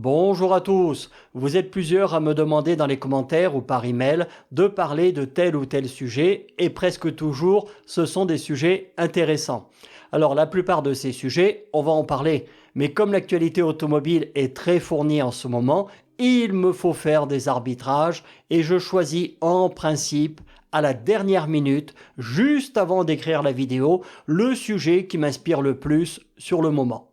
Bonjour à tous. Vous êtes plusieurs à me demander dans les commentaires ou par email de parler de tel ou tel sujet et presque toujours ce sont des sujets intéressants. Alors la plupart de ces sujets, on va en parler, mais comme l'actualité automobile est très fournie en ce moment, il me faut faire des arbitrages et je choisis en principe à la dernière minute, juste avant d'écrire la vidéo, le sujet qui m'inspire le plus sur le moment.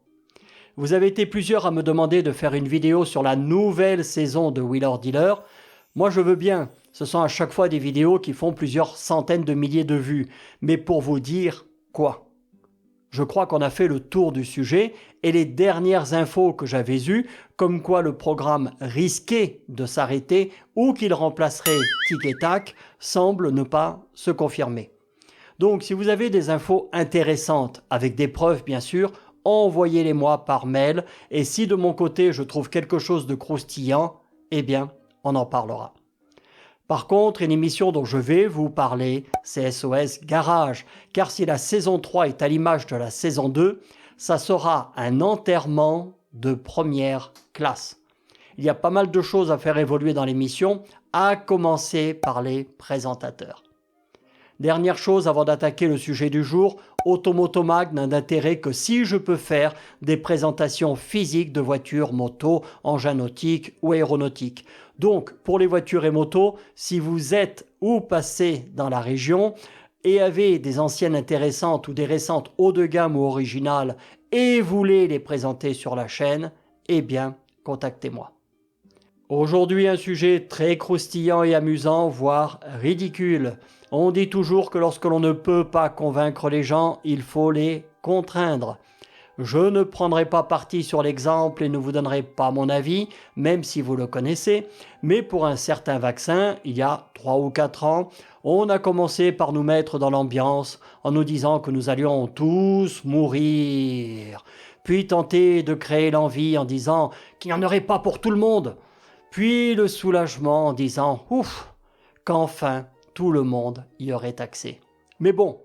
Vous avez été plusieurs à me demander de faire une vidéo sur la nouvelle saison de Wheeler Dealer. Moi je veux bien, ce sont à chaque fois des vidéos qui font plusieurs centaines de milliers de vues. Mais pour vous dire quoi? Je crois qu'on a fait le tour du sujet et les dernières infos que j'avais eues, comme quoi le programme risquait de s'arrêter ou qu'il remplacerait Tic et Tac, semblent ne pas se confirmer. Donc si vous avez des infos intéressantes, avec des preuves bien sûr, envoyez-les-moi par mail et si de mon côté je trouve quelque chose de croustillant, eh bien on en parlera. Par contre, une émission dont je vais vous parler, c'est SOS Garage, car si la saison 3 est à l'image de la saison 2, ça sera un enterrement de première classe. Il y a pas mal de choses à faire évoluer dans l'émission, à commencer par les présentateurs. Dernière chose avant d'attaquer le sujet du jour, Automotomag n'a d'intérêt que si je peux faire des présentations physiques de voitures, motos, engins nautiques ou aéronautiques. Donc pour les voitures et motos, si vous êtes ou passez dans la région et avez des anciennes intéressantes ou des récentes haut de gamme ou originales et voulez les présenter sur la chaîne, eh bien contactez-moi. Aujourd'hui, un sujet très croustillant et amusant, voire ridicule. On dit toujours que lorsque l'on ne peut pas convaincre les gens, il faut les contraindre. Je ne prendrai pas parti sur l'exemple et ne vous donnerai pas mon avis, même si vous le connaissez, mais pour un certain vaccin, il y a 3 ou 4 ans, on a commencé par nous mettre dans l'ambiance en nous disant que nous allions tous mourir, puis tenter de créer l'envie en disant qu'il n'y en aurait pas pour tout le monde. Puis le soulagement en disant « Ouf !» qu'enfin tout le monde y aurait accès. Mais bon,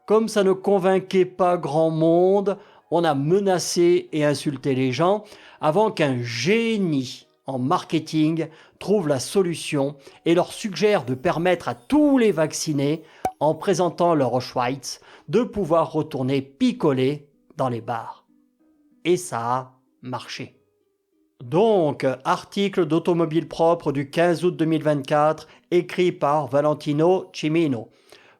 comme ça ne convainquait pas grand monde, on a menacé et insulté les gens avant qu'un génie en marketing trouve la solution et leur suggère de permettre à tous les vaccinés, en présentant leur Auschwitz, de pouvoir retourner picoler dans les bars. Et ça a marché. Donc, article d'Automobile Propre du 15 août 2024, écrit par Valentino Cimino.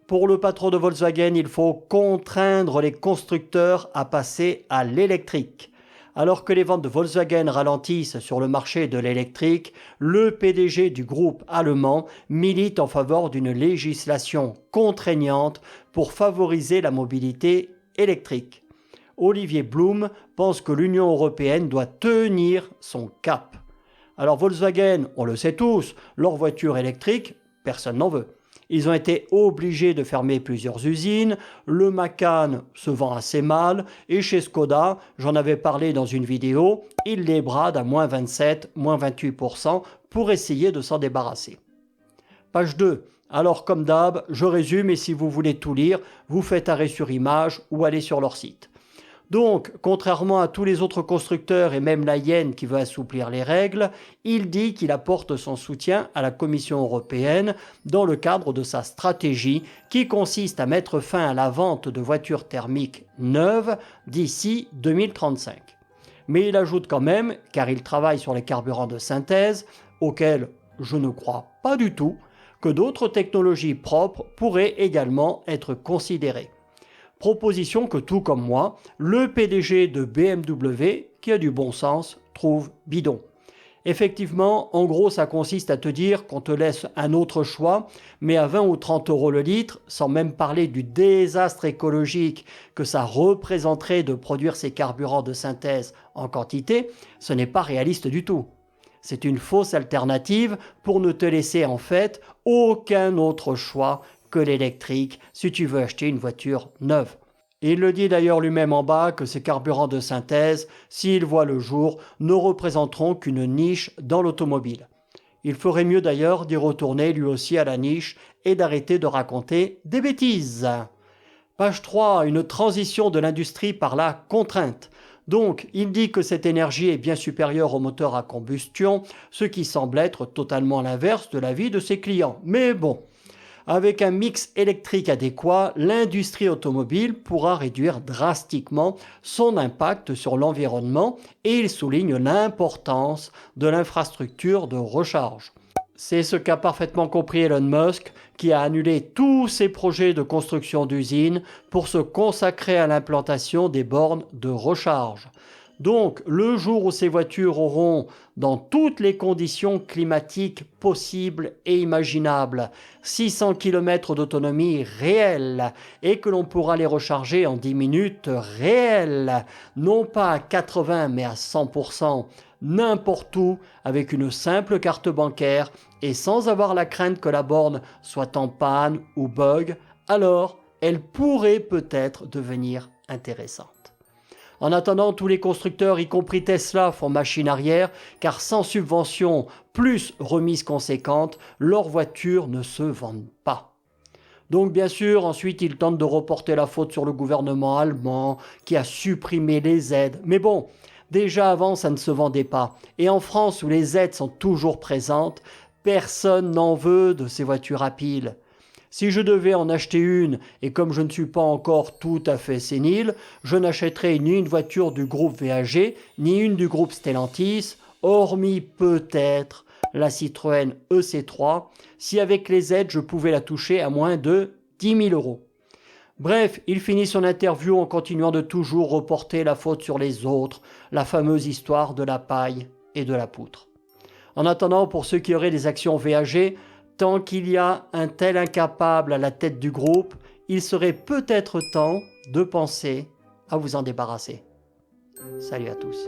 Pour le patron de Volkswagen, il faut contraindre les constructeurs à passer à l'électrique. Alors que les ventes de Volkswagen ralentissent sur le marché de l'électrique, le PDG du groupe allemand milite en faveur d'une législation contraignante pour favoriser la mobilité électrique. Olivier Blum pense que l'Union européenne doit tenir son cap. Alors Volkswagen, on le sait tous, leur voiture électrique, personne n'en veut. Ils ont été obligés de fermer plusieurs usines, le Macan se vend assez mal, et chez Skoda, j'en avais parlé dans une vidéo, ils les bradent à moins 27, moins 28% pour essayer de s'en débarrasser. Page 2. Alors comme d'hab, je résume et si vous voulez tout lire, vous faites arrêt sur image ou allez sur leur site. Donc, contrairement à tous les autres constructeurs et même la Yen qui veut assouplir les règles, il dit qu'il apporte son soutien à la Commission européenne dans le cadre de sa stratégie qui consiste à mettre fin à la vente de voitures thermiques neuves d'ici 2035. Mais il ajoute quand même, car il travaille sur les carburants de synthèse, auxquels je ne crois pas du tout, que d'autres technologies propres pourraient également être considérées. Proposition que tout comme moi, le PDG de BMW, qui a du bon sens, trouve bidon. Effectivement, en gros, ça consiste à te dire qu'on te laisse un autre choix, mais à 20 ou 30 euros le litre, sans même parler du désastre écologique que ça représenterait de produire ces carburants de synthèse en quantité, ce n'est pas réaliste du tout. C'est une fausse alternative pour ne te laisser en fait aucun autre choix que l'électrique si tu veux acheter une voiture neuve. Il le dit d'ailleurs lui-même en bas que ces carburants de synthèse, s'ils voient le jour, ne représenteront qu'une niche dans l'automobile. Il ferait mieux d'ailleurs d'y retourner lui aussi à la niche et d'arrêter de raconter des bêtises. Page 3, une transition de l'industrie par la contrainte. Donc, il dit que cette énergie est bien supérieure au moteur à combustion, ce qui semble être totalement l'inverse de l'avis de ses clients. Mais bon, avec un mix électrique adéquat, l'industrie automobile pourra réduire drastiquement son impact sur l'environnement et il souligne l'importance de l'infrastructure de recharge. C'est ce qu'a parfaitement compris Elon Musk, qui a annulé tous ses projets de construction d'usines pour se consacrer à l'implantation des bornes de recharge. Donc, le jour où ces voitures auront, dans toutes les conditions climatiques possibles et imaginables, 600 km d'autonomie réelle et que l'on pourra les recharger en 10 minutes réelles, non pas à 80 mais à 100%, n'importe où, avec une simple carte bancaire et sans avoir la crainte que la borne soit en panne ou bug, alors elle pourrait peut-être devenir intéressante. En attendant, tous les constructeurs, y compris Tesla, font machine arrière, car sans subvention plus remise conséquente, leurs voitures ne se vendent pas. Donc bien sûr, ensuite, ils tentent de reporter la faute sur le gouvernement allemand, qui a supprimé les aides. Mais bon, déjà avant, ça ne se vendait pas. Et en France, où les aides sont toujours présentes, personne n'en veut de ces voitures à piles. Si je devais en acheter une, et comme je ne suis pas encore tout à fait sénile, je n'achèterais ni une voiture du groupe VAG, ni une du groupe Stellantis, hormis peut-être la Citroën EC3, si avec les aides je pouvais la toucher à moins de 10 000 €. Bref, il finit son interview en continuant de toujours reporter la faute sur les autres, la fameuse histoire de la paille et de la poutre. En attendant, pour ceux qui auraient des actions VAG, tant qu'il y a un tel incapable à la tête du groupe, il serait peut-être temps de penser à vous en débarrasser. Salut à tous.